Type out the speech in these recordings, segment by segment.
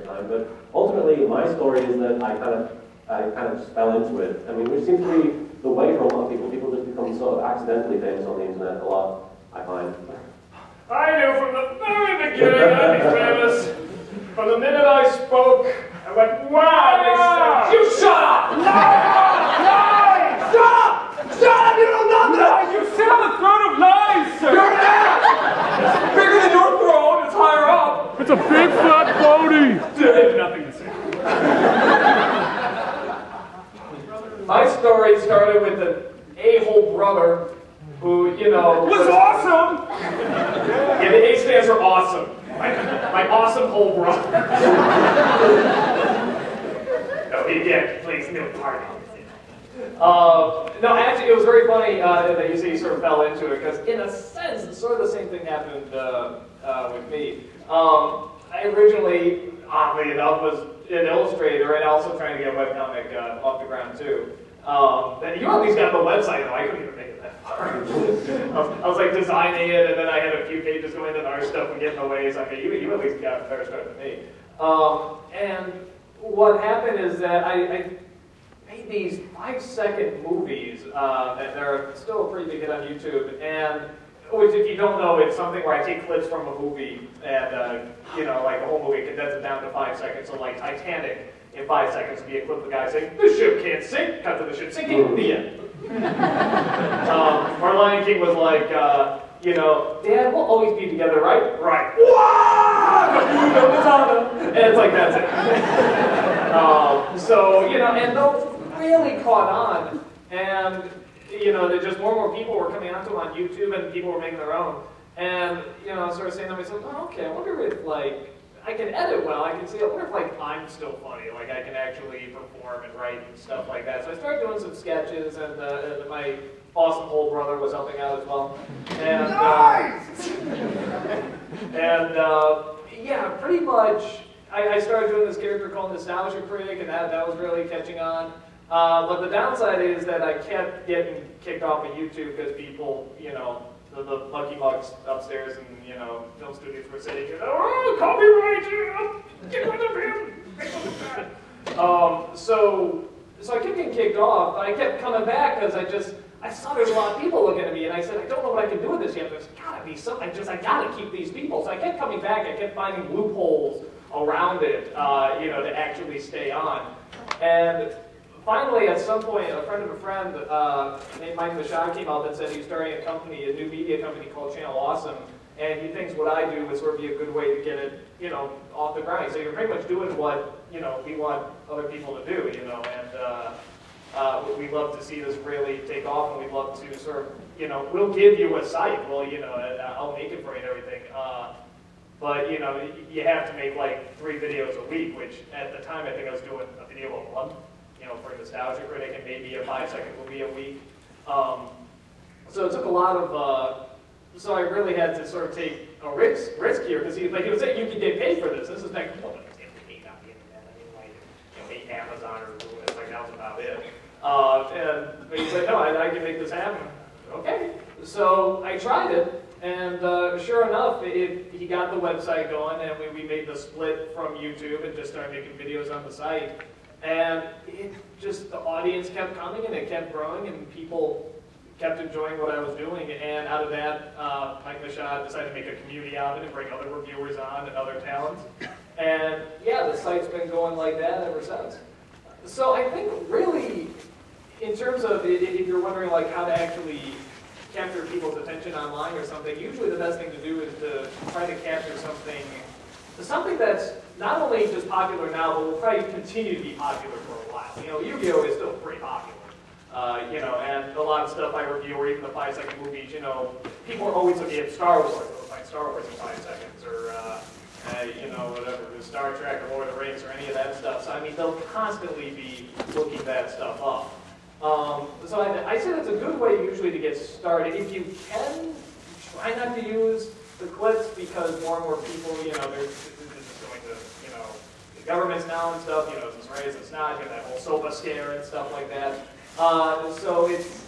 time. But ultimately, my story is that I kind of just fell into it. I mean, which seems to be the way for a lot of people. People just become sort of accidentally famous on the internet a lot, I find. I knew from the very beginning I'd be famous. From the minute I spoke, I went, wow! They said, you shut up! Lies! Shut up! Shut up! You know nothing! You sit on the throne of lies, sir! You're an ass! It's bigger than your throne, it's higher up! It's a big flat booty! Dude, I have nothing to say. My story started with an a-hole brother who, you know, was awesome! Yeah, the A stands for awesome. My awesome whole brother. No, yeah, please, no party. No, actually, it was very funny that you say you sort of fell into it, because in a sense, it's sort of the same thing happened with me. I originally, oddly enough, was an illustrator and also trying to get a webcomic off the ground too. You at least got the website though. I couldn't even make it that far. I was like designing it, and then I had a few pages going into our stuff and getting away. So okay, you at least got a better start than me. And what happened is that I made these 5-second movies, and they're still a pretty big hit on YouTube. And which, if you don't know, it's something where I take clips from a movie and you know, like the whole movie, condense it down to 5 seconds. So like Titanic. In 5 seconds, would be equivalent to the guy saying, "The ship can't sink." Cut to the ship sinking. The end. Or Lion King was like, you know, "Dad, we'll always be together, right?" "Right." And it's like that's it. So you know, and those really caught on, and you know, there just more and more people were coming onto them on YouTube, and people were making their own. And you know, I was sort of saying to myself, "Oh, okay, I wonder if like." I can edit well, I can see, I wonder if like I'm still funny, like I can actually perform and write and stuff like that. So I started doing some sketches, and my awesome whole brother was helping out as well. And, nice! Yeah, pretty much, I started doing this character called Nostalgia Critic, and that was really catching on. But the downside is that I kept getting kicked off of YouTube because people, you know, the lucky mugs upstairs and, you know, film studios were saying, you know, "Oh, copyright, get rid of him." So I kept getting kicked off, but I kept coming back because I saw there's a lot of people looking at me, and I said, I don't know what I can do with this yet. There's gotta be something. I gotta keep these people. So I kept coming back. I kept finding loopholes around it, you know, to actually stay on. And finally, at some point, a friend of a friend named Mike Mashad came out and said he was starting a company, a new media company called Channel Awesome, and he thinks what I do would sort of be a good way to get it, you know, off the ground. So you're pretty much doing what, you know, we want other people to do, you know, and we'd love to see this really take off, and we'd love to sort of, you know, we'll give you a site, well, you know, and I'll make it for you and everything. But, you know, you have to make like 3 videos a week, which at the time I think I was doing a video a month. You know, for Nostalgia Critic, and maybe a 5-second movie a week. So it took a lot of, so I really had to sort of take a risk here, because he was saying you can get paid for this. This is like, well, it's paid on the internet. I mean, like, you know, Amazon or Google, it's like, that was about it. But he's like, no, I can make this happen. Okay. So I tried it, and sure enough, he got the website going, and we made the split from YouTube and just started making videos on the site. And it just, the audience kept coming, and it kept growing, and people kept enjoying what I was doing. And out of that, Mike Mashad decided to make a community out of it and bring other reviewers on and other talents. And yeah, the site's been going like that ever since. So I think really, in terms of, if you're wondering like how to actually capture people's attention online or something, usually the best thing to do is to try to capture something that's not only just popular now, but will probably continue to be popular for a while. You know, Yu-Gi-Oh! Is still pretty popular. You know, and a lot of stuff I review, or even the 5-second movies, you know, people are always looking at Star Wars, they'll find Star Wars in 5 seconds, or, you know, whatever, Star Trek or Lord of the Rings or any of that stuff. So, I mean, they'll constantly be looking that stuff up. So I say that's a good way usually to get started. If you can, try not to use the clips, because more and more people, you know, they're just going to, you know, the governments now and stuff, you know, it's right, it's not, you know, that whole SOPA scare and stuff like that. So it's,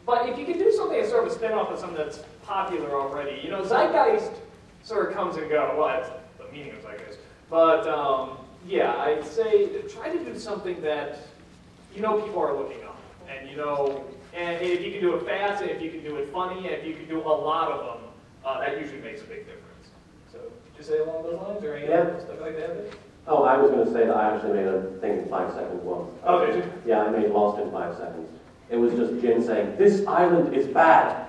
but if you can do something that's sort of a spin-off of something that's popular already, you know, zeitgeist sort of comes and goes. Well, that's the meaning of zeitgeist. But, yeah, I'd say try to do something that you know people are looking up, and you know, and if you can do it fast, and if you can do it funny, and if you can do a lot of them, that usually makes a big difference. So, did you say along those lines, or any other stuff like that? Oh, I was going to say that I actually made a thing in 5 seconds once. Oh, did you? Yeah, I made Lost in 5 seconds. It was just Jin saying, "This island is bad."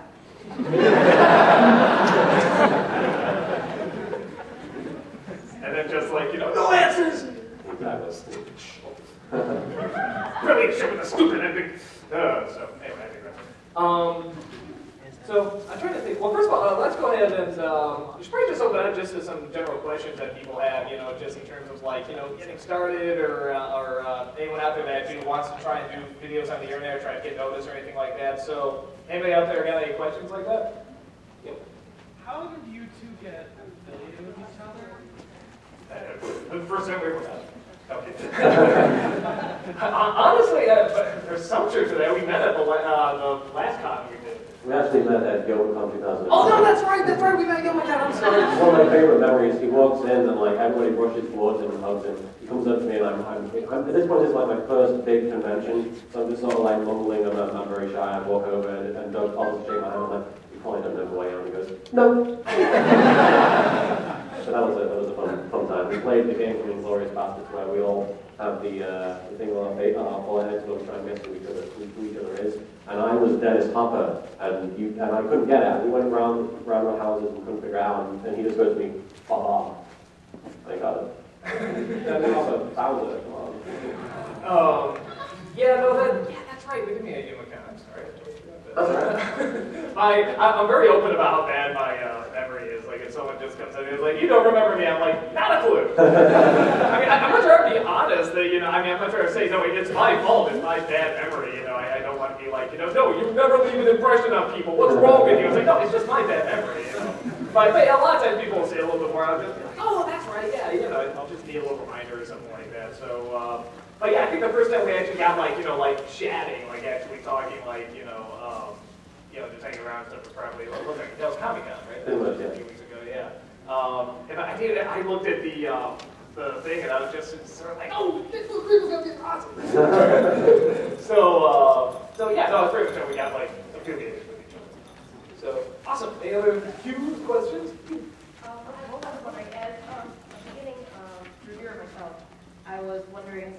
And then just like, you know, no answers! Exactly. Brilliant shit with a stupid ending. So, anyway, I think so I'm trying to think. Well, first of all, let's go ahead and just bring this open up just to some general questions that people have, you know, just in terms of like, you know, getting started or anyone out there that actually wants to try and do videos on the internet or try to get noticed or anything like that. So, anybody out there got any questions like that? Yep. How did you two get affiliated with each other? The first time we were honestly, there's some truth to that. We met at the last con we did. We actually met at YogaCon 2000. Oh no, that's right, we met. Oh my god, I'm sorry. It's one of my favorite memories. He walks in and like everybody rushes towards him and hugs him. He comes up to me and I'm at this point it's like my first big convention, so I'm just sort of like mumbling and I'm very shy. I walk over and Doug offers to shake my hand. I'm like, you probably don't know who I am. And he goes, no. So that was a fun time. We played the game from Inglourious Basterds where we all have the thing on our foreheads where we try and guess who each other is. And I was Dennis Hopper, and I couldn't get it. We went round our houses and couldn't figure it out, and he just goes to me, "Fuck off." I got it. Dennis Hopper, Bowser, come on. That's right. We did meet at YumaCon. I'm sorry. That's right. I'm very open about how bad my memory is. Like, if someone just comes in and is like, "You don't remember me," I'm like, "Not a clue." I mean, I'm not trying to be honest. That, you know, I mean, I'm not trying to say, no, it's my fault. It's my bad memory. You know, I don't want to be like, you know, no, you never leave an impression on people. What's wrong with you? It's like, no, it's just my bad memory. You know. But a lot of times people will say a little bit more. I'll just be like, "Oh, that's right. Yeah, you know." I'll just need a little reminder or something like that. So, but yeah, I think the first time we actually got like, you know, like chatting, like actually talking, like, you know, just hanging around and stuff was probably, what was that? That was Comic-Con, right? It was, yeah. A few weeks ago, yeah. And I looked at the thing and I was just sort of like, "Oh, this Kuriboh's gonna be awesome." So yeah, no, it's very much how we got like affiliated with each other. So awesome. Any other Q questions? What I was wondering, as a beginning reviewer myself, I was wondering,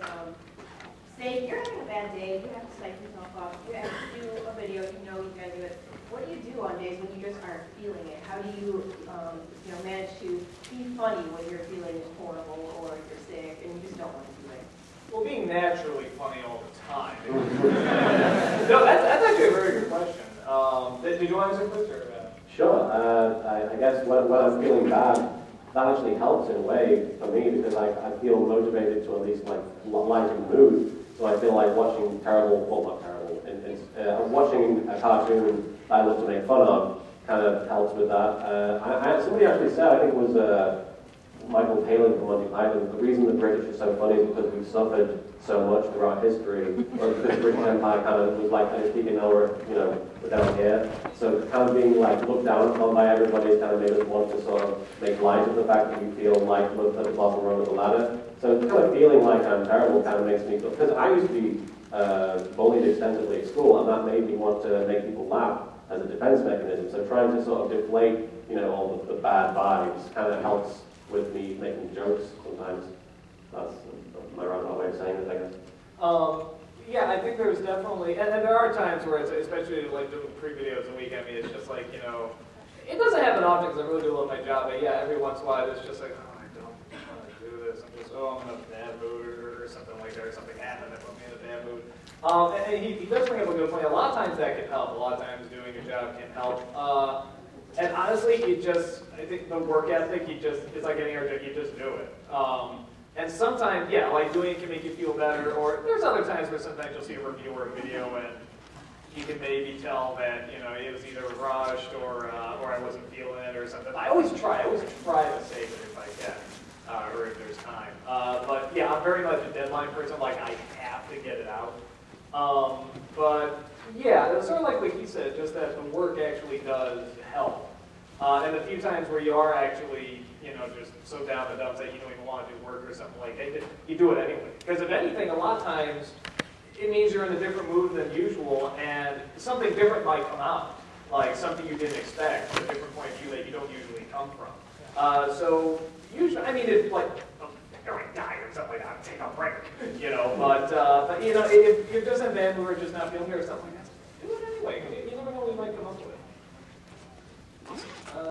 say you're having a bad day, you have to psych yourself up, you have to do a video, you know you gotta do it. What do you do on days when you just aren't feeling it? How do you, manage to be funny when you're feeling horrible or you're sick and you just don't want to do it? Well, being naturally funny all the time. No, that's actually a very good question. Did you want to answer first or? Sure. I guess when I'm feeling bad, that actually helps in a way for me because I feel motivated to at least like lighten the mood. So I feel like watching watching a cartoon that I love to make fun of kind of helps with that. Somebody actually said, I think it was Michael Palin from Monty Python, the reason the British are so funny is because we've suffered so much throughout history, or because the British Empire kind of was like, and now we're down here. So kind of being like looked down upon by everybody has kind of made us want to sort of make light of the fact that we feel like we're at the bottom rung of the ladder. So kind of feeling like I'm terrible kind of makes me feel, because I used to be bullied extensively at school, and that made me want to make people laugh as a defense mechanism. So trying to sort of deflate, all the bad vibes kind of helps with me making jokes sometimes. That's my roundabout way of saying it, I guess. Yeah, I think there's definitely, and there are times where it's, especially like doing pre-videos a week, I mean, it's just like, it doesn't happen often because I really do love my job, but yeah, every once in a while it's just like, oh, I don't want to do this. I'm just, I'm in a bad mood or something like that, or something happened that put me in a bad mood. And he does bring up a good point. A lot of times that can help. A lot of times doing your job can help. And honestly, I think the work ethic, it's like any other job, you just do it. And sometimes, yeah, like doing it can make you feel better, or there's other times where sometimes you'll see a review or a video and you can maybe tell that, it was either rushed or I wasn't feeling it or something. I always try to save it if I can, or if there's time. But yeah, I'm very much a deadline person, like I have to get it out. But yeah, it's sort of like what he said, just that the work actually does help. And the few times where you are actually, just so down the dumps that you don't even want to do work or something like that, you do it anyway. Because if anything, a lot of times, it means you're in a different mood than usual, and something different might come out, like something you didn't expect, or a different point of view that you don't usually come from. So usually, I mean, if like a parent died or something like that, take a break, but if you're just in a band where you're just not feeling it or something like that, do it anyway. You never know what you might come up with.